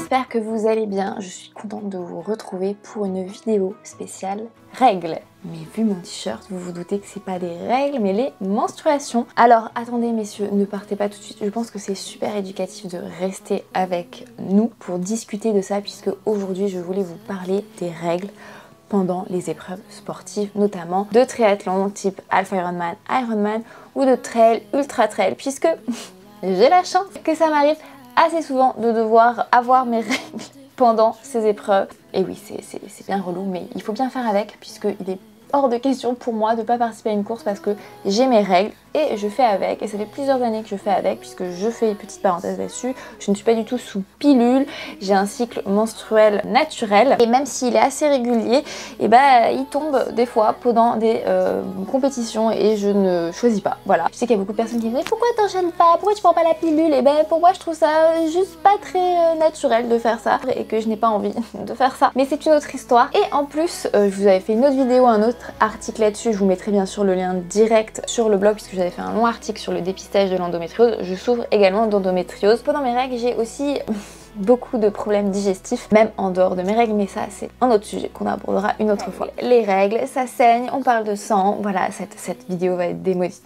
j'espère que vous allez bien. Je suis contente de vous retrouver pour une vidéo spéciale règles. Mais vu mon t-shirt, vous vous doutez que c'est pas des règles mais les menstruations. Alors attendez messieurs, ne partez pas tout de suite. Je pense que c'est super éducatif de rester avec nous pour discuter de ça, puisque aujourd'hui je voulais vous parler des règles pendant les épreuves sportives, notamment de triathlon type Alpha Ironman, Ironman ou de trail, ultra trail, puisque j'ai la chance que ça m'arrive assez souvent de devoir avoir mes règles pendant ces épreuves. Et oui, c'est bien relou, mais il faut bien faire avec, puisqu'il est hors de question pour moi de ne pas participer à une course parce que j'ai mes règles et je fais avec, et ça fait plusieurs années que je fais avec, puisque je fais une petite parenthèse là-dessus, je ne suis pas du tout sous pilule, j'ai un cycle menstruel naturel, et même s'il est assez régulier, et ben il tombe des fois pendant des compétitions et je ne choisis pas, voilà. Je sais qu'il y a beaucoup de personnes qui me disent pourquoi t'enchaînes pas, pourquoi tu prends pas la pilule, et ben pour moi je trouve ça juste pas très naturel de faire ça et que je n'ai pas envie de faire ça, mais c'est une autre histoire. Et en plus je vous avais fait une autre vidéo, un autre article là-dessus, je vous mettrai bien sûr le lien direct sur le blog puisque j'avais fait un long article sur le dépistage de l'endométriose. Je souffre également d'endométriose. Pendant mes règles, j'ai aussi beaucoup de problèmes digestifs, même en dehors de mes règles, mais ça c'est un autre sujet qu'on abordera une autre fois. Les règles, ça saigne, on parle de sang, voilà, cette vidéo va être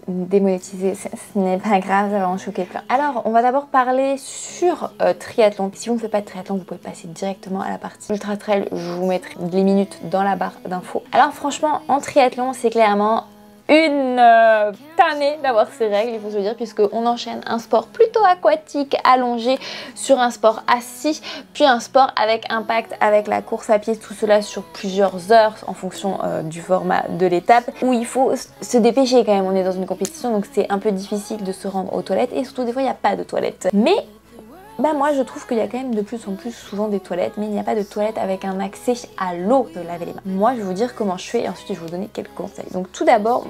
démonétisée, ce n'est pas grave, ça va en choquer plein. Alors on va d'abord parler sur triathlon. Si vous ne faites pas de triathlon, vous pouvez passer directement à la partie ultra trail, je vous mettrai les minutes dans la barre d'infos. Alors franchement, en triathlon, c'est clairement une tannée d'avoir ces règles, il faut se dire, puisqu'on enchaîne un sport plutôt aquatique, allongé, sur un sport assis, puis un sport avec impact avec la course à pied, tout cela sur plusieurs heures en fonction du format de l'étape, où il faut se dépêcher quand même, on est dans une compétition, donc c'est un peu difficile de se rendre aux toilettes, et surtout des fois il n'y a pas de toilettes. Mais bah moi je trouve qu'il y a quand même de plus en plus souvent des toilettes, mais il n'y a pas de toilettes avec un accès à l'eau de laver les mains. Moi je vais vous dire comment je fais et ensuite je vais vous donner quelques conseils. Donc tout d'abord,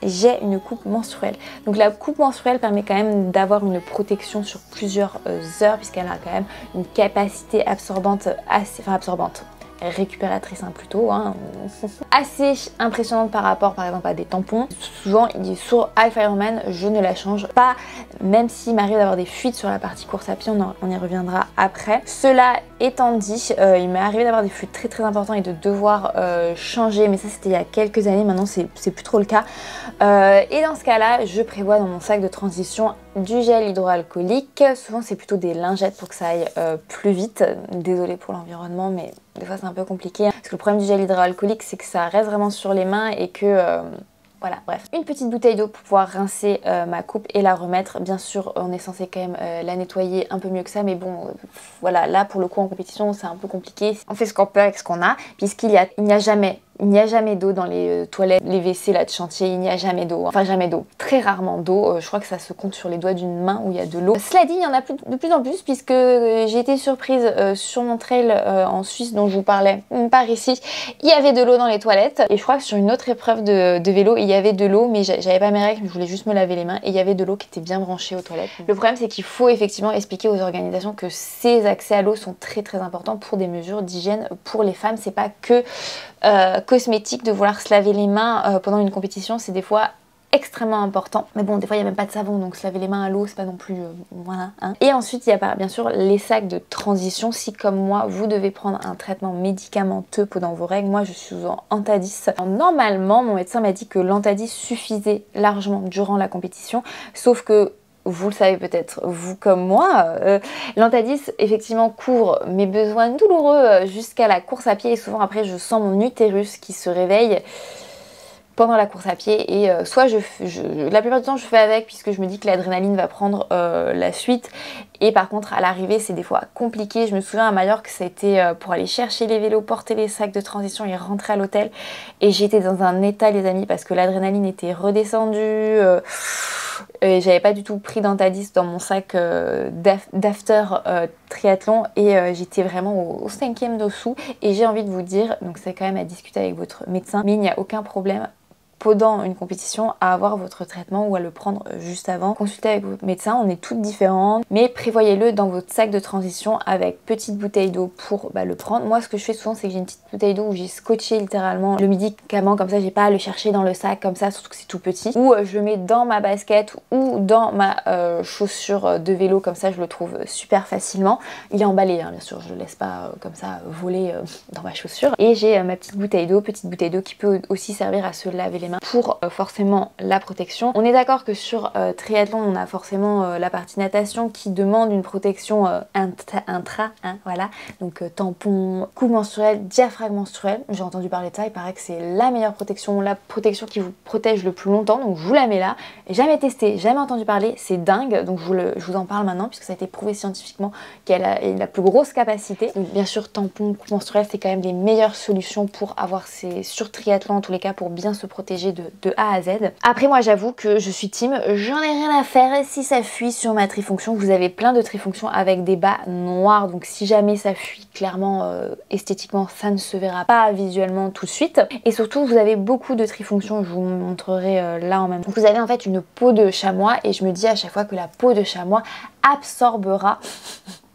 j'ai une coupe menstruelle. Donc la coupe menstruelle permet quand même d'avoir une protection sur plusieurs heures, puisqu'elle a quand même une capacité absorbante récupératrice plutôt, assez impressionnante par rapport par exemple à des tampons. Souvent sur Alpha Ironman je ne la change pas, même s'il m'arrive d'avoir des fuites sur la partie course à pied, on y reviendra après. Cela étant dit, il m'est arrivé d'avoir des fuites très importantes et de devoir changer, mais ça c'était il y a quelques années, maintenant c'est plus trop le cas. Et dans ce cas là je prévois dans mon sac de transition du gel hydroalcoolique. Souvent c'est plutôt des lingettes pour que ça aille plus vite. Désolée pour l'environnement, mais des fois c'est un peu compliqué. Parce que le problème du gel hydroalcoolique, c'est que ça reste vraiment sur les mains et que voilà, bref. Une petite bouteille d'eau pour pouvoir rincer ma coupe et la remettre. Bien sûr, on est censé quand même la nettoyer un peu mieux que ça, mais bon, voilà, là pour le coup en compétition, c'est un peu compliqué. On fait ce qu'on peut avec ce qu'on a, puisqu'il n'y a jamais d'eau dans les toilettes, les WC là de chantier, il n'y a jamais d'eau. Enfin jamais d'eau, très rarement d'eau. Je crois que ça se compte sur les doigts d'une main où il y a de l'eau. Cela dit, il y en a de plus en plus, puisque j'ai été surprise sur mon trail en Suisse dont je vous parlais par ici. Il y avait de l'eau dans les toilettes. Et je crois que sur une autre épreuve de vélo, il y avait de l'eau, mais j'avais pas mes règles, je voulais juste me laver les mains. Et il y avait de l'eau qui était bien branchée aux toilettes. Le problème, c'est qu'il faut effectivement expliquer aux organisations que ces accès à l'eau sont très importants pour des mesures d'hygiène pour les femmes. C'est pas que cosmétique de vouloir se laver les mains pendant une compétition, c'est des fois extrêmement important. Mais bon, des fois il n'y a même pas de savon, donc se laver les mains à l'eau c'est pas non plus voilà. Et ensuite il y a bien sûr les sacs de transition. Si comme moi vous devez prendre un traitement médicamenteux pendant vos règles, moi je suis en Antadis. Normalement mon médecin m'a dit que l'Antadis suffisait largement durant la compétition, sauf que vous le savez peut-être, vous comme moi, l'Antadis effectivement couvre mes besoins douloureux jusqu'à la course à pied, et souvent après je sens mon utérus qui se réveille pendant la course à pied, et soit la plupart du temps je fais avec, puisque je me dis que l'adrénaline va prendre la suite, et par contre à l'arrivée c'est des fois compliqué. Je me souviens à Majorque, c'était pour aller chercher les vélos, porter les sacs de transition et rentrer à l'hôtel, et j'étais dans un état les amis parce que l'adrénaline était redescendue. J'avais pas du tout pris d'Antadis dans mon sac d'after triathlon, et j'étais vraiment au 5e dessous. Et j'ai envie de vous dire, donc c'est quand même à discuter avec votre médecin, mais il n'y a aucun problème pendant une compétition à avoir votre traitement ou à le prendre juste avant. Consultez avec votre médecin, on est toutes différentes, mais prévoyez-le dans votre sac de transition avec petite bouteille d'eau pour le prendre. Moi ce que je fais souvent c'est que j'ai une petite bouteille d'eau où j'ai scotché littéralement le médicament, comme ça j'ai pas à le chercher dans le sac comme ça, surtout que c'est tout petit, ou je le mets dans ma basket ou dans ma chaussure de vélo, comme ça je le trouve super facilement. Il est emballé hein, bien sûr, je le laisse pas comme ça voler dans ma chaussure. Et j'ai ma petite bouteille d'eau qui peut aussi servir à se laver les mains pour forcément la protection. On est d'accord que sur triathlon on a forcément la partie natation qui demande une protection intra, hein, voilà, donc tampon, coupe menstruelle, diaphragme menstruel. J'ai entendu parler de ça, il paraît que c'est la meilleure protection, la protection qui vous protège le plus longtemps, donc je vous la mets là. Jamais testé, jamais entendu parler, c'est dingue, donc je vous en parle maintenant puisque ça a été prouvé scientifiquement qu'elle a la plus grosse capacité. Donc bien sûr tampon, coupe menstruelle, c'est quand même les meilleures solutions pour avoir ces sur triathlon en tous les cas, pour bien se protéger de A à Z. Après moi j'avoue que je suis team, j'en ai rien à faire si ça fuit sur ma trifonction. Vous avez plein de trifonctions avec des bas noirs, donc si jamais ça fuit, clairement esthétiquement ça ne se verra pas visuellement tout de suite. Et surtout vous avez beaucoup de trifonctions, je vous montrerai là en même temps. Vous avez en fait une peau de chamois et je me dis à chaque fois que la peau de chamois absorbera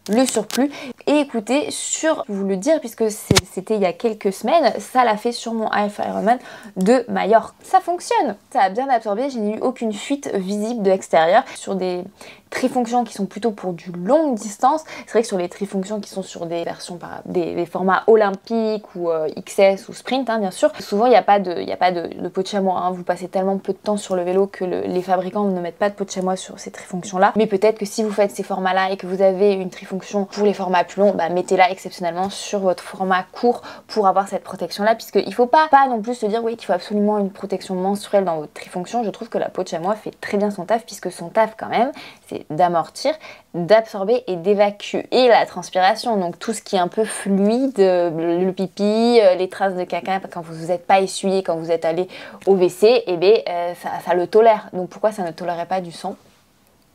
le surplus. Et écoutez, sur vous le dire puisque c'était il y a quelques semaines, ça l'a fait sur mon Half Ironman de Majorque. Ça fonctionne, ça a bien absorbé, je n'ai eu aucune fuite visible de l'extérieur. Sur des trifonctions qui sont plutôt pour du longue distance, c'est vrai que sur les trifonctions qui sont sur des versions des formats olympiques ou XS ou sprint hein, bien sûr, souvent il n'y a pas de peau de chamois hein. Vous passez tellement peu de temps sur le vélo que les fabricants ne mettent pas de peau de chamois sur ces trifonctions là, mais peut-être que si vous faites ces formats là et que vous avez une trifonction pour les formats plus longs, mettez-la exceptionnellement sur votre format court pour avoir cette protection là, puisqu'il ne faut pas non plus se dire oui qu'il faut absolument une protection menstruelle dans votre trifonction. Je trouve que la peau de chamois fait très bien son taf, puisque son taf quand même c'est d'amortir, d'absorber et d'évacuer la transpiration, donc tout ce qui est un peu fluide, le pipi, les traces de caca quand vous n'êtes pas essuyé, quand vous êtes allé au WC, et bien ça le tolère, donc pourquoi ça ne tolérait pas du sang?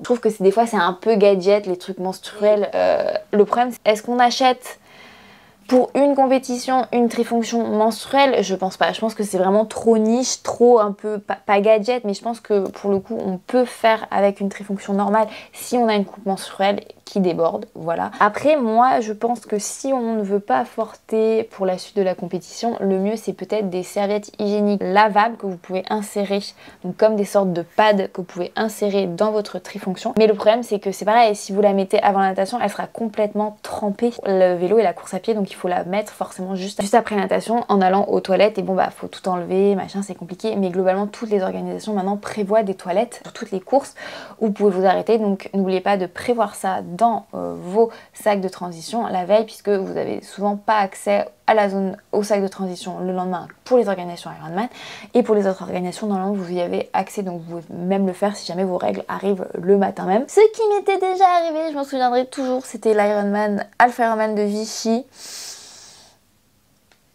Je trouve que des fois c'est un peu gadget les trucs menstruels. Le problème c'est, est-ce qu'on achète pour une compétition une trifonction menstruelle? Je pense pas, je pense que c'est vraiment trop niche, trop un peu, pas gadget, mais je pense que pour le coup on peut faire avec une trifonction normale si on a une coupe menstruelle qui déborde, voilà. Après moi je pense que si on ne veut pas forcer pour la suite de la compétition, le mieux c'est peut-être des serviettes hygiéniques lavables que vous pouvez insérer, donc comme des sortes de pads que vous pouvez insérer dans votre trifonction. Mais le problème c'est que c'est pareil, si vous la mettez avant la natation, elle sera complètement trempée. Le vélo et la course à pied, donc il faut la mettre forcément juste après la natation en allant aux toilettes, et bon faut tout enlever, machin, c'est compliqué, mais globalement toutes les organisations maintenant prévoient des toilettes pour toutes les courses où vous pouvez vous arrêter, donc n'oubliez pas de prévoir ça dans vos sacs de transition la veille, puisque vous avez souvent pas accès à la zone, au sac de transition le lendemain pour les organisations Ironman, et pour les autres organisations normalement vous y avez accès, donc vous pouvez même le faire si jamais vos règles arrivent le matin même. Ce qui m'était déjà arrivé, je m'en souviendrai toujours, c'était l'Ironman Half Ironman de Vichy.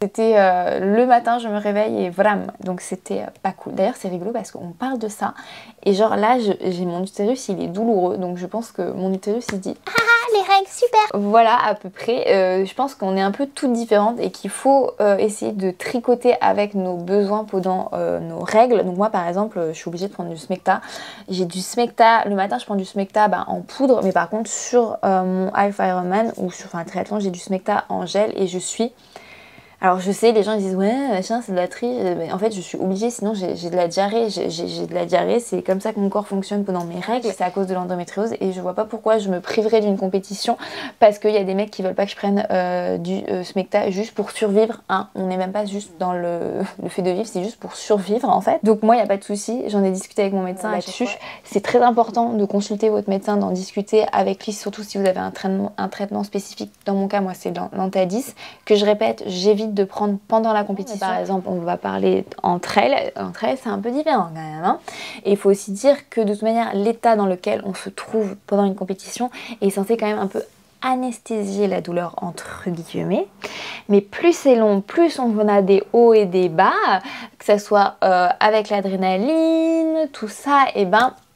C'était le matin, je me réveille et voilà, donc c'était pas cool. D'ailleurs c'est rigolo parce qu'on parle de ça et genre là j'ai mon utérus, il est douloureux, donc je pense que mon utérus il dit ah les règles super. Voilà à peu près, je pense qu'on est un peu toutes différentes et qu'il faut essayer de tricoter avec nos besoins pendant nos règles. Donc moi par exemple je suis obligée de prendre du Smecta, j'ai du Smecta, le matin je prends du Smecta en poudre, mais par contre sur mon Half Ironman ou sur un triathlon j'ai du Smecta en gel et je suis... Alors je sais, les gens ils disent ouais machin c'est de la tri, mais en fait je suis obligée, sinon j'ai de la diarrhée, j'ai de la diarrhée, c'est comme ça que mon corps fonctionne pendant mes règles, c'est à cause de l'endométriose et je vois pas pourquoi je me priverais d'une compétition parce qu'il y a des mecs qui veulent pas que je prenne du Smecta juste pour survivre, hein. On n'est même pas juste dans le fait de vivre, c'est juste pour survivre en fait. Donc moi il n'y a pas de souci, j'en ai discuté avec mon médecin là-dessus, c'est très important de consulter votre médecin, d'en discuter avec lui, surtout si vous avez un traitement spécifique. Dans mon cas moi c'est l'Antadis, que je répète, j'évite de prendre pendant la compétition. Par exemple, on va parler entre elles c'est un peu différent quand même, hein. Et il faut aussi dire que de toute manière, l'état dans lequel on se trouve pendant une compétition est censé quand même un peu anesthésier la douleur entre guillemets, mais plus c'est long, plus on a des hauts et des bas, que ça soit avec l'adrénaline, tout ça, et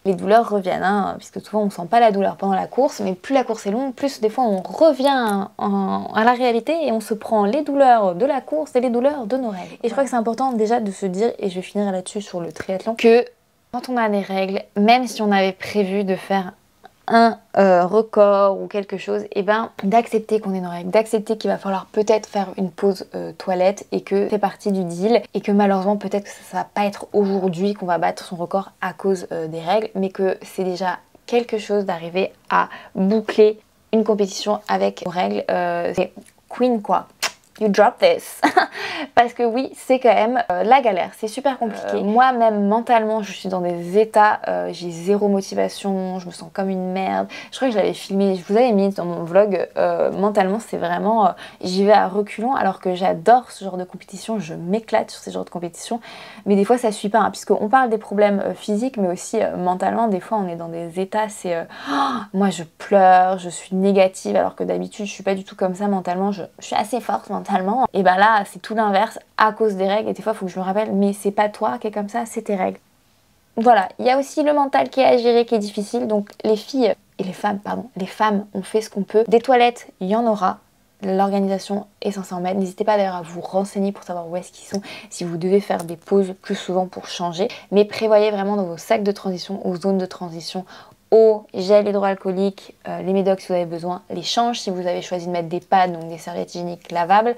les douleurs reviennent, hein, puisque souvent on sent pas la douleur pendant la course, mais plus la course est longue, plus des fois on revient à la réalité et on se prend les douleurs de la course et les douleurs de nos règles. Et je crois que c'est important déjà de se dire, et je vais finir là-dessus sur le triathlon, que quand on a des règles, même si on avait prévu de faire un record ou quelque chose, et ben d'accepter qu'on est nos règles, d'accepter qu'il va falloir peut-être faire une pause toilette et que c'est partie du deal et que malheureusement peut-être que ça va pas être aujourd'hui qu'on va battre son record à cause des règles, mais que c'est déjà quelque chose d'arriver à boucler une compétition avec nos règles. C'est queen quoi. You drop this. Parce que oui, c'est quand même la galère, c'est super compliqué. Moi-même, mentalement, je suis dans des états, j'ai zéro motivation, je me sens comme une merde. Je crois que je l'avais filmé, je vous avais mis dans mon vlog, mentalement, c'est vraiment, j'y vais à reculons, alors que j'adore ce genre de compétition, je m'éclate sur ces genres de compétition. Mais des fois, ça suit pas, hein, puisqu'on parle des problèmes physiques, mais aussi mentalement, des fois, on est dans des états, c'est... moi, je pleure, je suis négative, alors que d'habitude, je suis pas du tout comme ça mentalement, je suis assez forte mentalement. Et ben là c'est tout l'inverse à cause des règles et des fois il faut que je me rappelle mais c'est pas toi qui est comme ça, c'est tes règles. Voilà, il y a aussi le mental qui est à gérer qui est difficile, donc les filles et les femmes, pardon, les femmes on fait ce qu'on peut. Des toilettes, il y en aura, l'organisation est censée en mettre. N'hésitez pas d'ailleurs à vous renseigner pour savoir où est-ce qu'ils sont, si vous devez faire des pauses plus souvent pour changer, mais prévoyez vraiment dans vos sacs de transition, aux zones de transition, eau, gel hydroalcoolique, les médocs si vous avez besoin, les changes si vous avez choisi de mettre des pads, donc des serviettes hygiéniques lavables,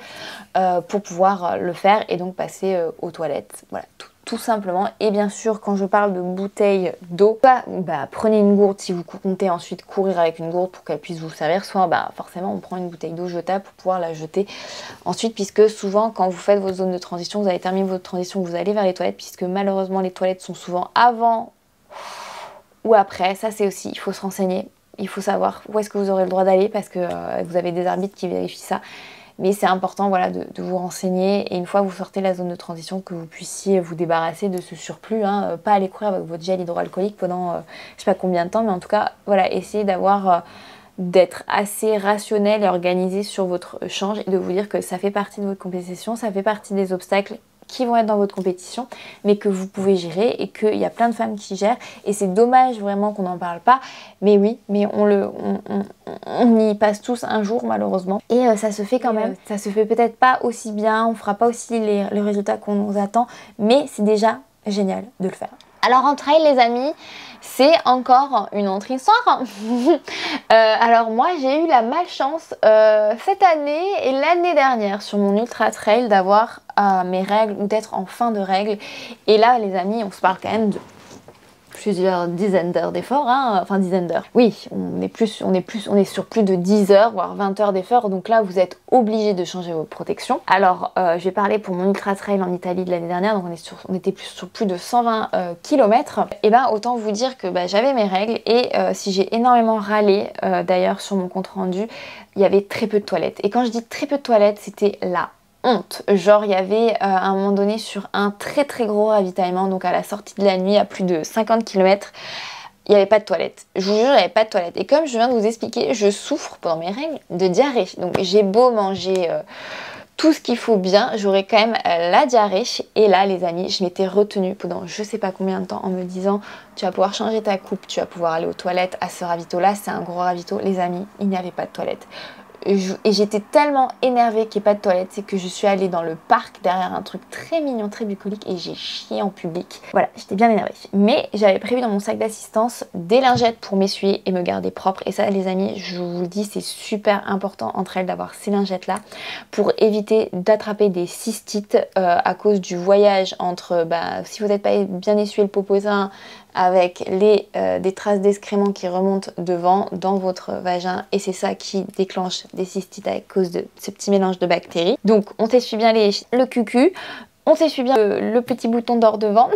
pour pouvoir le faire et donc passer aux toilettes. Voilà, tout simplement. Et bien sûr, quand je parle de bouteilles d'eau, prenez une gourde si vous comptez ensuite courir avec une gourde pour qu'elle puisse vous servir, soit forcément on prend une bouteille d'eau jetable pour pouvoir la jeter ensuite, puisque souvent quand vous faites votre zone de transition, vous avez terminé votre transition, vous allez vers les toilettes, puisque malheureusement les toilettes sont souvent avant ou après, ça c'est aussi, il faut se renseigner, il faut savoir où est-ce que vous aurez le droit d'aller parce que vous avez des arbitres qui vérifient ça. Mais c'est important voilà, de vous renseigner et une fois que vous sortez la zone de transition, que vous puissiez vous débarrasser de ce surplus, hein, pas aller courir avec votre gel hydroalcoolique pendant je sais pas combien de temps, mais en tout cas, voilà, essayez d'être assez rationnel et organisé sur votre change et de vous dire que ça fait partie de votre compétition, ça fait partie des obstacles qui vont être dans votre compétition, mais que vous pouvez gérer et qu'il y a plein de femmes qui gèrent et c'est dommage vraiment qu'on n'en parle pas, mais oui, mais on y passe tous un jour malheureusement et ça se fait quand même, ça se fait peut-être pas aussi bien, on fera pas aussi le résultat qu'on nous attend, mais c'est déjà génial de le faire. Alors en trail les amis, c'est encore une autre histoire. Alors moi j'ai eu la malchance cette année et l'année dernière sur mon ultra trail d'avoir mes règles ou d'être en fin de règles. Et là les amis, on se parle quand même de plusieurs dizaines d'heures d'efforts, hein, enfin dizaines d'heures. Oui, on est sur plus de 10 heures, voire 20 heures d'efforts, donc là vous êtes obligé de changer vos protections. Alors, je vais parler pour mon ultra trail en Italie de l'année dernière, donc on était sur plus de 120 km. Et ben autant vous dire que j'avais mes règles et si j'ai énormément râlé, d'ailleurs sur mon compte rendu, il y avait très peu de toilettes. Et quand je dis très peu de toilettes, c'était là. Honte. Genre il y avait à un moment donné sur un très très gros ravitaillement, donc à la sortie de la nuit à plus de 50 km, il n'y avait pas de toilette. Je vous jure, il n'y avait pas de toilette. Et comme je viens de vous expliquer, je souffre pendant mes règles de diarrhée. Donc j'ai beau manger tout ce qu'il faut bien, j'aurais quand même la diarrhée. Et là les amis, je m'étais retenue pendant je sais pas combien de temps en me disant tu vas pouvoir changer ta coupe, tu vas pouvoir aller aux toilettes à ce ravito là, c'est un gros ravito. Les amis, il n'y avait pas de toilette. Et j'étais tellement énervée qu'il n'y ait pas de toilette, c'est que je suis allée dans le parc derrière un truc très mignon, très bucolique et j'ai chié en public. Voilà, j'étais bien énervée. Mais j'avais prévu dans mon sac d'assistance des lingettes pour m'essuyer et me garder propre. Et ça les amis, je vous le dis, c'est super important entre elles d'avoir ces lingettes là pour éviter d'attraper des cystites à cause du voyage entre, si vous n'êtes pas bien essuyé le popotin, avec des traces d'excréments qui remontent devant dans votre vagin et c'est ça qui déclenche des cystites à cause de ce petit mélange de bactéries. Donc on s'essuie bien le cucu, on s'essuie bien le petit bouton d'or devant.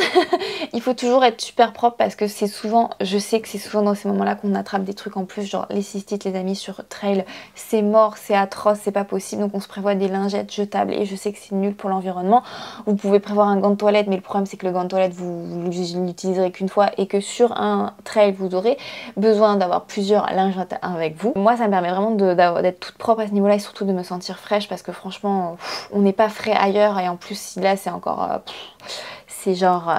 Il faut toujours être super propre parce que c'est souvent, je sais que c'est souvent dans ces moments-là qu'on attrape des trucs en plus, genre les cystites les amis sur trail, c'est mort, c'est atroce, c'est pas possible. Donc on se prévoit des lingettes jetables et je sais que c'est nul pour l'environnement. Vous pouvez prévoir un gant de toilette mais le problème c'est que le gant de toilette vous l'utiliserez qu'une fois et que sur un trail vous aurez besoin d'avoir plusieurs lingettes avec vous. Moi ça me permet vraiment d'être toute propre à ce niveau-là et surtout de me sentir fraîche parce que franchement on n'est pas frais ailleurs et en plus si là c'est encore c'est genre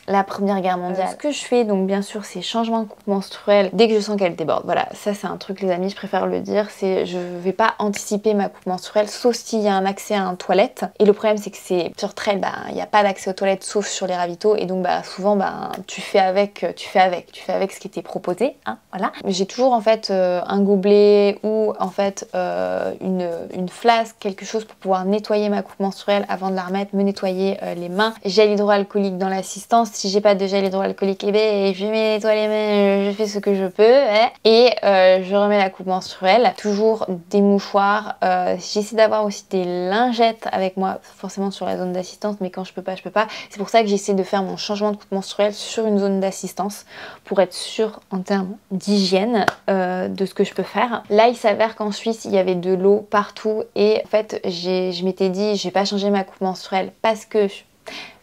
la Première Guerre mondiale. Ce que je fais donc bien sûr c'est changement de coupe menstruelle dès que je sens qu'elle déborde. Voilà, ça c'est un truc les amis, je préfère le dire, c'est je vais pas anticiper ma coupe menstruelle sauf s'il y a un accès à une toilette. Et le problème c'est que c'est sur trail, il n'y a pas d'accès aux toilettes sauf sur les ravitaux et donc souvent tu fais avec ce qui était proposé, hein, voilà. J'ai toujours en fait un gobelet ou en fait une flasque, quelque chose pour pouvoir nettoyer ma coupe menstruelle avant de la remettre, me nettoyer les mains. Gel hydroalcoolique dans l'assistance. Si j'ai pas de gel hydroalcoolique, eh ben, je me nettoie les mains, je fais ce que je peux, hein. Et je remets la coupe menstruelle. Toujours des mouchoirs. J'essaie d'avoir aussi des lingettes avec moi, forcément sur la zone d'assistance, mais quand je peux pas, je peux pas. C'est pour ça que j'essaie de faire mon changement de coupe menstruelle sur une zone d'assistance pour être sûre en termes d'hygiène de ce que je peux faire. Là, il s'avère qu'en Suisse, il y avait de l'eau partout et en fait, je m'étais dit, je vais pas changer ma coupe menstruelle parce que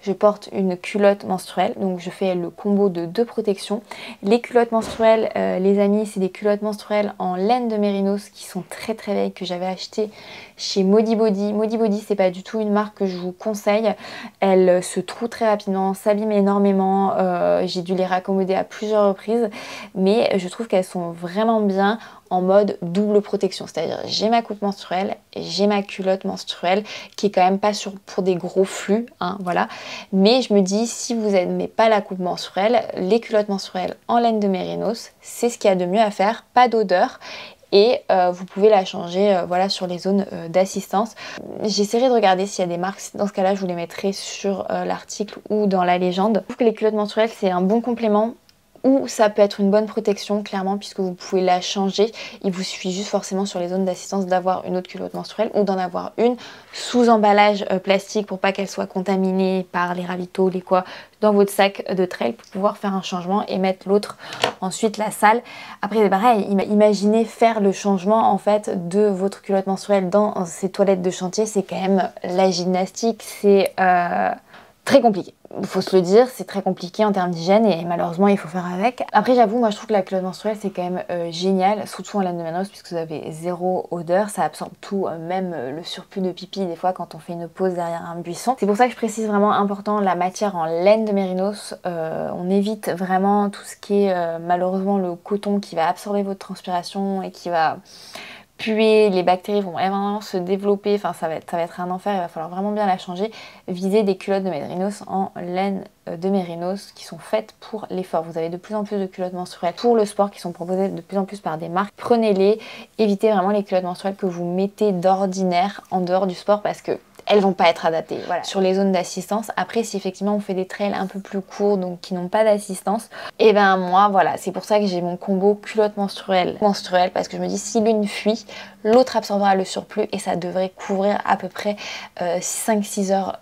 je porte une culotte menstruelle, donc je fais le combo de 2 protections. Les culottes menstruelles, les amis, c'est des culottes menstruelles en laine de mérinos qui sont très très belles, que j'avais acheté chez Modibodi. Modibodi, c'est pas du tout une marque que je vous conseille. Elle se troue très rapidement, s'abîme énormément. J'ai dû les raccommoder à plusieurs reprises, mais je trouve qu'elles sont vraiment bien en mode double protection, c'est-à-dire j'ai ma coupe menstruelle et j'ai ma culotte menstruelle qui est quand même pas pour des gros flux, hein, voilà. Mais je me dis, si vous n'aimez pas la coupe menstruelle, les culottes menstruelles en laine de mérinos, c'est ce qu'il y a de mieux à faire, pas d'odeur. Et vous pouvez la changer voilà, sur les zones d'assistance. J'essaierai de regarder s'il y a des marques. Dans ce cas-là, je vous les mettrai sur l'article ou dans la légende. Je trouve que les culottes menstruelles, c'est un bon complément. Ou ça peut être une bonne protection clairement puisque vous pouvez la changer. Il vous suffit juste forcément sur les zones d'assistance d'avoir une autre culotte menstruelle ou d'en avoir une sous emballage plastique pour pas qu'elle soit contaminée par les ravitaux, les quoi, dans votre sac de trail pour pouvoir faire un changement et mettre l'autre ensuite la sale. Après c'est pareil, imaginez faire le changement en fait de votre culotte menstruelle dans ces toilettes de chantier, c'est quand même la gymnastique, c'est très compliqué. Il faut se le dire, c'est très compliqué en termes d'hygiène et malheureusement il faut faire avec. Après j'avoue, moi je trouve que la culotte menstruelle c'est quand même génial, surtout en laine de mérinos puisque vous avez zéro odeur, ça absorbe tout, même le surplus de pipi des fois quand on fait une pause derrière un buisson. C'est pour ça que je précise vraiment important la matière en laine de mérinos. On évite vraiment tout ce qui est malheureusement le coton qui va absorber votre transpiration et qui va puer, les bactéries vont vraiment se développer, enfin ça va être un enfer, il va falloir vraiment bien la changer. Visez des culottes de mérinos en laine de mérinos qui sont faites pour l'effort. Vous avez de plus en plus de culottes menstruelles pour le sport qui sont proposées de plus en plus par des marques. Prenez-les, évitez vraiment les culottes menstruelles que vous mettez d'ordinaire en dehors du sport parce que elles vont pas être adaptées, voilà, sur les zones d'assistance. Après, si effectivement on fait des trails un peu plus courts, donc qui n'ont pas d'assistance, et ben moi, voilà, c'est pour ça que j'ai mon combo culotte menstruelle, parce que je me dis, si l'une fuit, l'autre absorbera le surplus et ça devrait couvrir à peu près 5-6 heures,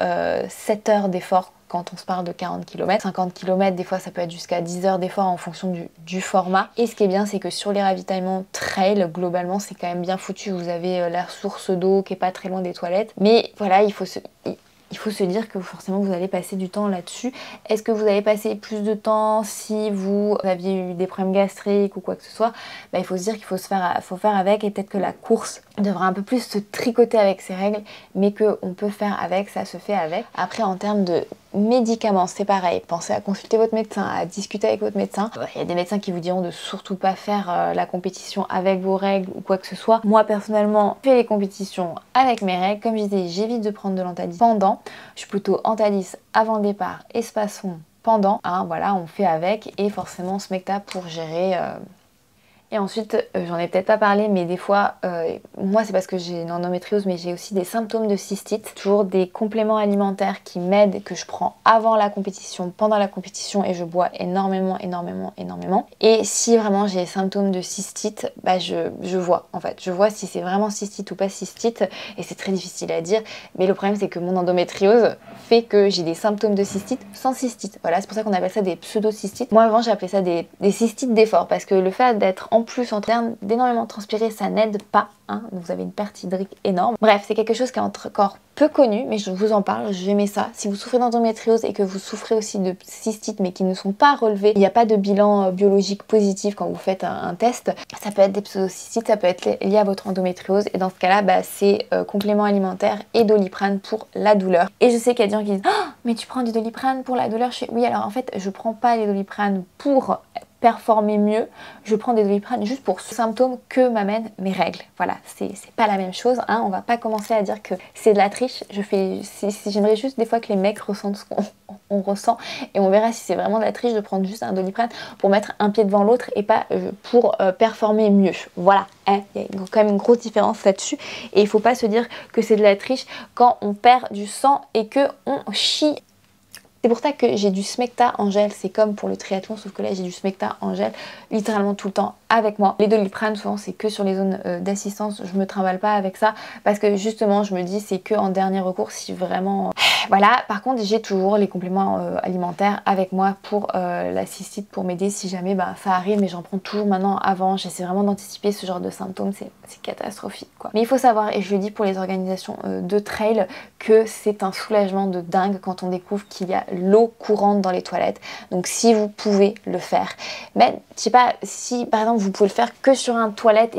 7 heures d'effort quand on se parle de 40 km. 50 km, des fois ça peut être jusqu'à 10 heures d'effort en fonction du format. Et ce qui est bien, c'est que sur les ravitaillements trail, globalement, c'est quand même bien foutu. Vous avez la source d'eau qui est pas très loin des toilettes. Mais voilà, il faut se dire que forcément vous allez passer du temps là-dessus. Est-ce que vous allez passer plus de temps si vous aviez eu des problèmes gastriques ou quoi que ce soit? Il faut se dire qu'il faut faire avec et peut-être que la course devrait un peu plus se tricoter avec ses règles, mais qu'on peut faire avec, ça se fait avec. Après, en termes de médicaments, c'est pareil. Pensez à consulter votre médecin, à discuter avec votre médecin. Il y a des médecins qui vous diront de surtout pas faire la compétition avec vos règles ou quoi que ce soit. Moi, personnellement, je fais les compétitions avec mes règles. Comme je disais, j'évite de prendre de l'Antalis pendant. Je suis plutôt Antalis avant le départ et Spasson pendant. Hein, voilà, on fait avec et forcément Smecta pour gérer... Et ensuite, j'en ai peut-être pas parlé, mais des fois, moi c'est parce que j'ai une endométriose, mais j'ai aussi des symptômes de cystite. Toujours des compléments alimentaires qui m'aident, que je prends avant la compétition, pendant la compétition, et je bois énormément. Et si vraiment j'ai des symptômes de cystite, je vois en fait. Je vois si c'est vraiment cystite ou pas cystite, et c'est très difficile à dire. Mais le problème c'est que mon endométriose fait que j'ai des symptômes de cystite sans cystite. Voilà, c'est pour ça qu'on appelle ça des pseudo-cystites. Moi avant j'appelais ça des cystites d'effort, parce que le fait d'être en en plus en train d'énormément transpirer, ça n'aide pas, hein, vous avez une perte hydrique énorme. Bref, c'est quelque chose qui est encore peu connu, mais je vous en parle, j'aimais ça. Si vous souffrez d'endométriose et que vous souffrez aussi de cystites mais qui ne sont pas relevés, il n'y a pas de bilan biologique positif quand vous faites un test, ça peut être des pseudocystites, ça peut être lié à votre endométriose, et dans ce cas-là, bah, c'est complément alimentaire et Doliprane pour la douleur. Et je sais qu'il y a des gens qui disent oh, mais tu prends du Doliprane pour la douleur? Oui, alors en fait, je prends pas les Doliprane pour performer mieux, je prends des Doliprane juste pour ce symptôme que m'amènent mes règles. Voilà, c'est pas la même chose, hein. On va pas commencer à dire que c'est de la triche. J'aimerais juste des fois que les mecs ressentent ce qu'on ressent, et on verra si c'est vraiment de la triche de prendre juste un Doliprane pour mettre un pied devant l'autre et pas pour performer mieux. Voilà, hein. Il y a quand même une grosse différence là-dessus, et il faut pas se dire que c'est de la triche quand on perd du sang et que on chie. C'est pour ça que j'ai du Smecta en gel, c'est comme pour le triathlon, sauf que là j'ai du Smecta en gel littéralement tout le temps avec moi. Les Doliprane souvent c'est que sur les zones d'assistance, je me trimballe pas avec ça parce que justement je me dis c'est que en dernier recours si vraiment... Voilà, par contre j'ai toujours les compléments alimentaires avec moi pour la cystite, pour m'aider si jamais bah, ça arrive, mais j'en prends toujours maintenant avant, j'essaie vraiment d'anticiper ce genre de symptômes, c'est catastrophique quoi. Mais il faut savoir, et je le dis pour les organisations de trail, que c'est un soulagement de dingue quand on découvre qu'il y a l'eau courante dans les toilettes. Donc si vous pouvez le faire, mais je sais pas, si par exemple vous pouvez le faire que sur un toilette,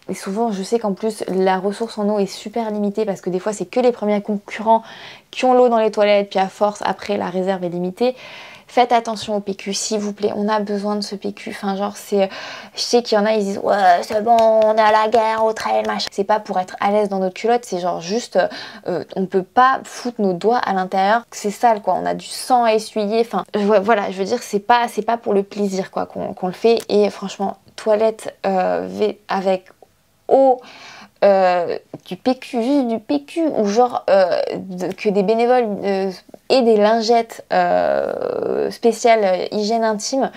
et souvent je sais qu'en plus la ressource en eau est super limitée parce que des fois c'est que les premiers concurrents qui ont l'eau dans les toilettes, puis à force après la réserve est limitée. Faites attention au PQ s'il vous plaît, on a besoin de ce PQ, enfin genre c'est... Je sais qu'il y en a, ils disent ouais c'est bon, on est à la guerre, au trail, machin. C'est pas pour être à l'aise dans notre culotte, c'est genre juste, on peut pas foutre nos doigts à l'intérieur, c'est sale quoi, on a du sang à essuyer, enfin voilà, je veux dire c'est pas pour le plaisir quoi qu'on le fait, et franchement, toilette avec eau, du PQ, juste du PQ, ou genre que des bénévoles et des lingettes spéciales hygiène intime,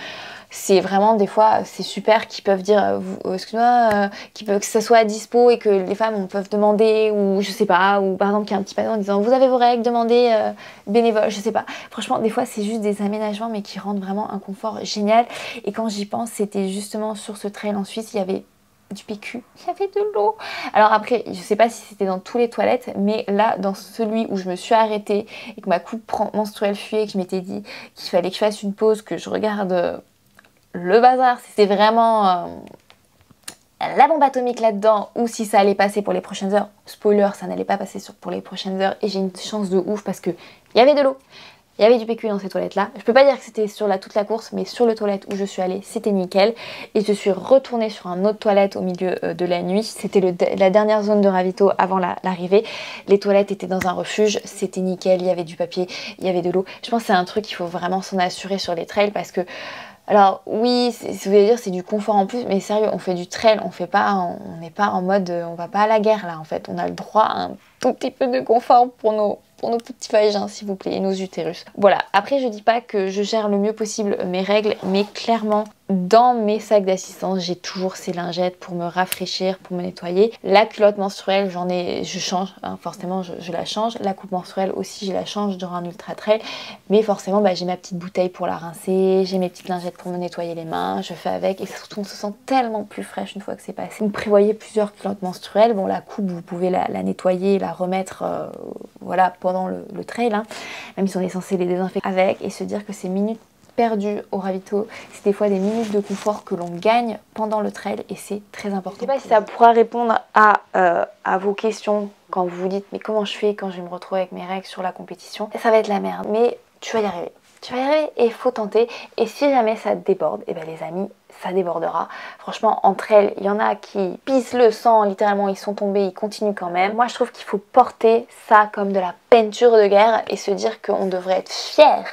c'est vraiment des fois c'est super, qu'ils peuvent dire excuse-moi, que ça soit à dispo et que les femmes peuvent demander, ou je sais pas, ou par exemple qu'il y a un petit panneau en disant vous avez vos règles, demandez bénévole, je sais pas. Franchement des fois c'est juste des aménagements mais qui rendent vraiment un confort génial, et quand j'y pense c'était justement sur ce trail en Suisse, il y avait du PQ, il y avait de l'eau. Alors après, je sais pas si c'était dans tous les toilettes, mais là, dans celui où je me suis arrêtée et que ma coupe menstruelle fuyait, que je m'étais dit qu'il fallait que je fasse une pause, que je regarde le bazar, si c'est vraiment la bombe atomique là-dedans, ou si ça allait passer pour les prochaines heures. Spoiler, ça n'allait pas passer pour les prochaines heures, et j'ai une chance de ouf parce que il y avait de l'eau. Il y avait du PQ dans ces toilettes-là. Je peux pas dire que c'était sur toute la course, mais sur le toilette où je suis allée, c'était nickel. Et je suis retournée sur un autre toilette au milieu de la nuit. C'était la dernière zone de ravito avant l'arrivée. Les toilettes étaient dans un refuge, c'était nickel, il y avait du papier, il y avait de l'eau. Je pense que c'est un truc qu'il faut vraiment s'en assurer sur les trails parce que... Alors oui, si vous voulez dire c'est du confort en plus, mais sérieux, on fait du trail, on n'est pas en mode, on va pas à la guerre là en fait. On a le droit à un tout petit peu de confort pour nos petits vagins s'il vous plaît, et nos utérus. Voilà, après je dis pas que je gère le mieux possible mes règles, mais clairement dans mes sacs d'assistance j'ai toujours ces lingettes pour me rafraîchir, pour me nettoyer. La culotte menstruelle je change, hein, forcément je la change. La coupe menstruelle aussi je la change durant un ultra trail, mais forcément j'ai ma petite bouteille pour la rincer, j'ai mes petites lingettes pour me nettoyer les mains, je fais avec, et surtout on se sent tellement plus fraîche une fois que c'est passé. Vous prévoyez plusieurs culottes menstruelles, bon la coupe vous pouvez la nettoyer, la remettre voilà pendant le trail, hein, même si on est censé les désinfecter avec, et se dire que ces minutes perdues au ravito, c'est des fois des minutes de confort que l'on gagne pendant le trail, et c'est très important. Je sais pas si ça pourra répondre à vos questions quand vous vous dites mais comment je fais quand je vais me retrouver avec mes règles sur la compétition. Ça va être la merde, mais tu vas y arriver. Tu vas y arriver et il faut tenter. Et si jamais ça déborde, et ben les amis, ça débordera. Franchement, entre elles, il y en a qui pissent le sang, littéralement, ils sont tombés, ils continuent quand même. Moi, je trouve qu'il faut porter ça comme de la peinture de guerre et se dire qu'on devrait être fier,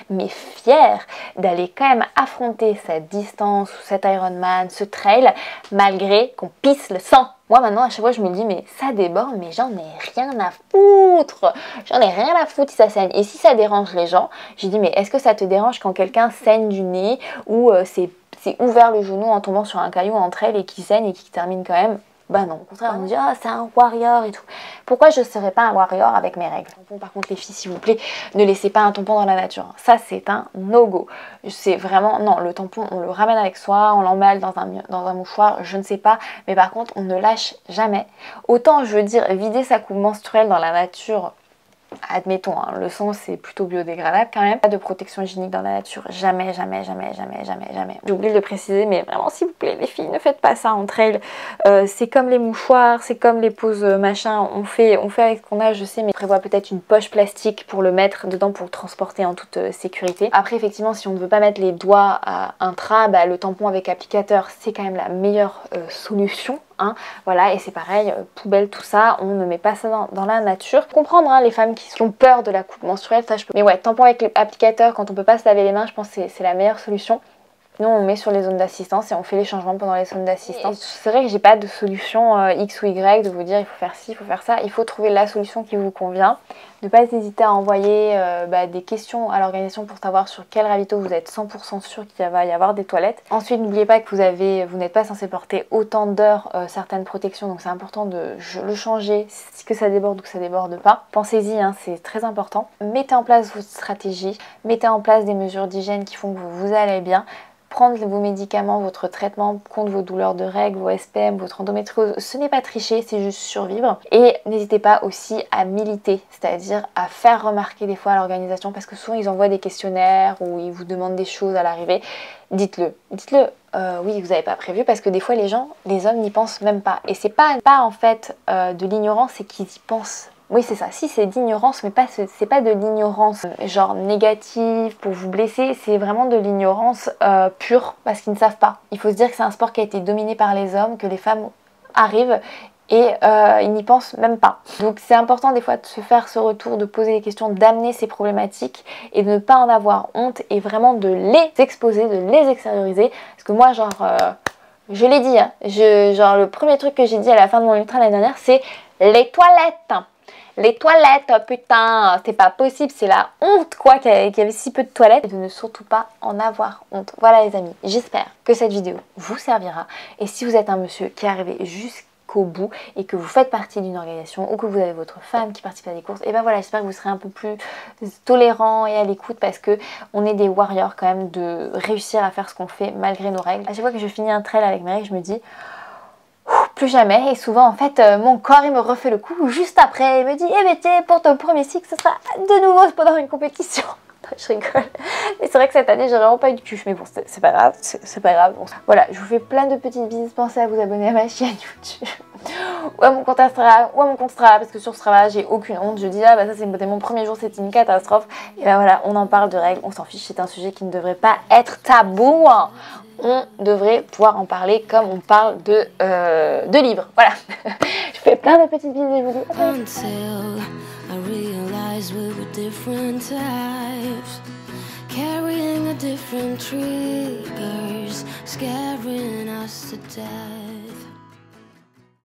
mais fier d'aller quand même affronter cette distance, cet Ironman, ce trail, malgré qu'on pisse le sang. Moi maintenant à chaque fois je me dis mais ça déborde, mais j'en ai rien à foutre. J'en ai rien à foutre si ça saigne. Et si ça dérange les gens, je dis mais est-ce que ça te dérange quand quelqu'un saigne du nez ou c'est ouvert le genou en tombant sur un caillou entre elles et qui saigne et qui termine quand même? Bah non, au contraire, on dit ah c'est un warrior et tout. Pourquoi je serais pas un warrior avec mes règles? Par contre les filles, s'il vous plaît, ne laissez pas un tampon dans la nature. Ça c'est un no-go. C'est vraiment, non, le tampon on le ramène avec soi, on l'emballe dans un mouchoir, je ne sais pas. Mais par contre on ne lâche jamais. Autant je veux dire vider sa coupe menstruelle dans la nature, admettons, hein, le sang c'est plutôt biodégradable quand même. Pas de protection hygiénique dans la nature, jamais, jamais, jamais, jamais, jamais, jamais. J'ai oublié de le préciser, mais vraiment s'il vous plaît les filles, ne faites pas ça entre elles. C'est comme les mouchoirs, c'est comme les pauses machin, on fait avec ce qu'on a, je sais, mais prévoit peut-être une poche plastique pour le mettre dedans pour le transporter en toute sécurité. Après effectivement, si on ne veut pas mettre les doigts à intra, bah, le tampon avec applicateur c'est quand même la meilleure solution. Hein, voilà, et c'est pareil, poubelle, tout ça, on ne met pas ça dans la nature. Comprendre hein, les femmes qui ont peur de la coupe menstruelle, ça je peux. Mais ouais, tampon avec l'applicateur quand on peut pas se laver les mains, je pense que c'est la meilleure solution. Nous on met sur les zones d'assistance et on fait les changements pendant les zones d'assistance. C'est vrai que j'ai pas de solution X ou Y de vous dire il faut faire ci, il faut faire ça. Il faut trouver la solution qui vous convient. Ne pas hésiter à envoyer des questions à l'organisation pour savoir sur quel ravito vous êtes 100% sûr qu'il va y avoir des toilettes. Ensuite n'oubliez pas que vous n'êtes pas censé porter autant d'heures certaines protections, donc c'est important de le changer si que ça déborde ou que ça déborde pas. Pensez-y, hein, c'est très important. Mettez en place votre stratégie, mettez en place des mesures d'hygiène qui font que vous allez bien. Prendre vos médicaments, votre traitement contre vos douleurs de règles, vos SPM, votre endométriose, ce n'est pas tricher, c'est juste survivre. Et n'hésitez pas aussi à militer, c'est-à-dire à faire remarquer des fois à l'organisation, parce que souvent ils envoient des questionnaires ou ils vous demandent des choses à l'arrivée. Dites-le, oui vous n'avez pas prévu, parce que des fois les hommes n'y pensent même pas. Et c'est pas en fait de l'ignorance, c'est qu'ils y pensent. Oui c'est ça, si c'est d'ignorance, mais c'est pas de l'ignorance genre négative pour vous blesser, c'est vraiment de l'ignorance pure parce qu'ils ne savent pas. Il faut se dire que c'est un sport qui a été dominé par les hommes, que les femmes arrivent et ils n'y pensent même pas. Donc c'est important des fois de se faire ce retour, de poser des questions, d'amener ces problématiques et de ne pas en avoir honte et vraiment de les exposer, de les extérioriser. Parce que moi genre... je l'ai dit, hein, genre le premier truc que j'ai dit à la fin de mon ultra l'année dernière, c'est les toilettes. Les toilettes, oh putain, c'est pas possible, c'est la honte quoi qu'il y avait si peu de toilettes. Et de ne surtout pas en avoir honte. Voilà les amis, j'espère que cette vidéo vous servira. Et si vous êtes un monsieur qui est arrivé jusqu'au bout et que vous faites partie d'une organisation ou que vous avez votre femme qui participe à des courses, et ben voilà, j'espère que vous serez un peu plus tolérant et à l'écoute parce que on est des warriors quand même de réussir à faire ce qu'on fait malgré nos règles. À chaque fois que je finis un trail avec mes règles, je me dis... plus jamais, et souvent en fait mon corps il me refait le coup juste après, il me dit eh mais tiens, pour ton premier cycle ce sera de nouveau pendant une compétition. Je rigole, mais c'est vrai que cette année j'ai vraiment pas eu de cul, mais bon c'est pas grave, c'est pas grave. Bon, voilà, je vous fais plein de petites bises, pensez à vous abonner à ma chaîne YouTube ou à mon compte Instagram ou à mon compte Strava, parce que sur Strava j'ai aucune honte, je dis ah bah ça c'est mon premier jour, c'était une catastrophe, et ben voilà, on en parle de règles, on s'en fiche, c'est un sujet qui ne devrait pas être tabou, hein. On devrait pouvoir en parler comme on parle de livres. Voilà. Je fais plein de petites bises et je vous dis à